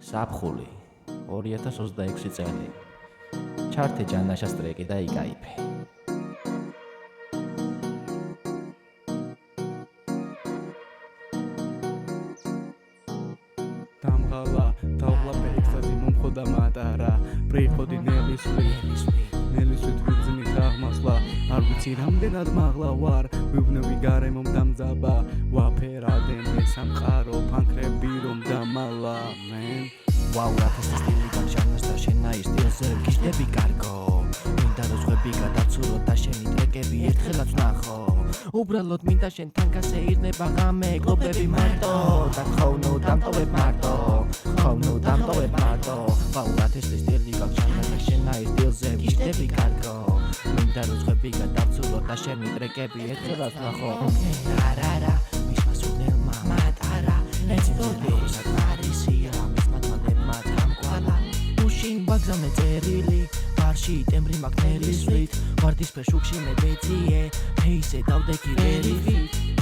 საფხული 2026 წელი ჩართე ჯანაშას ტრეკი და იკაიფე დამღალა დავღლა პექსაზი მომხოდა მატარა პრიხოდი ნელის ვიძნი აღმასლა არ ვიცი რამდენად მაღლა ვარ ვიბნები გარემომ დამძაბა ვაფერადენ სამყარო ფანქრები რომ დამალა მენ ვაუ რაფის სტილი გამჟანას და შენ აი სტილზე გიშდები კარგო მინდა რომ ხვები გადაცურო და შენი ტრეკები ერთხელაც ნახო უბრალოდ მინდა შენ თანკასე ირნება ღამე კლუბები მარტო და ხოვნო დამტოვებ მარტო ვაუ რაფის სტილი გამჟანას და შენ აი სტილზე გიშდები კარგო მინდა რომ ხვები გადაცურო და შენი ტრეკები ერთხელაც ნახო არარა მისმა სუნელმა მატარა ეცდოდეს აკარისია ბაგზამე წერილი ბარში ტემბრი მაგნელისვით ვარდისფერ შუქში მე ბეძიე ფეისე დავდექი ვერიფი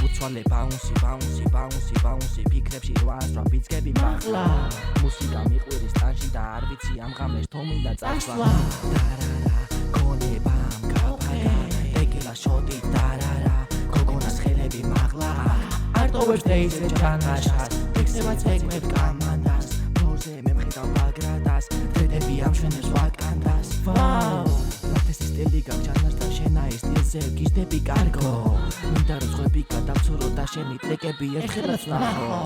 უცვალე ბაუნსი ფიქრებში რვა ბიცკები მახლა მუსიკა მიყვირის ტანში და არ ვიცი ამ ღამეს თუ მინდა წასვლა დარარა გონებამ გაფაგა ტეკილა შოტი დარარა გოგონას ხელები მაღლა არ ტოვებს დეისე ჯანაშას ფიქსებაც ეკმებ კამანდას მე მხედავ ბაგრადას დედები ამშვენებს ვაკანდას ვაუ რაფის სტილი გამჟანას და შენ აი სტილზე გიშდები კარგო მინდა რომ ხვები გადავცურო და შენი ტრეკები ერთხელაც ნახო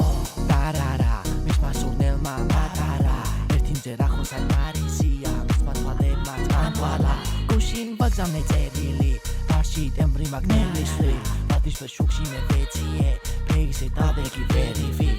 დარარა მისმა სურნელმა მატარა ერთიმჯერ ახლოს არ მარისია მისმა თვალებმა წამვალა გუშინ ბაგზამე წერილი ბარში ტემბრი მაგნელისვით ვარდისფერ შუქში მე ვეძიე ფეისე დავდექი ვერიფი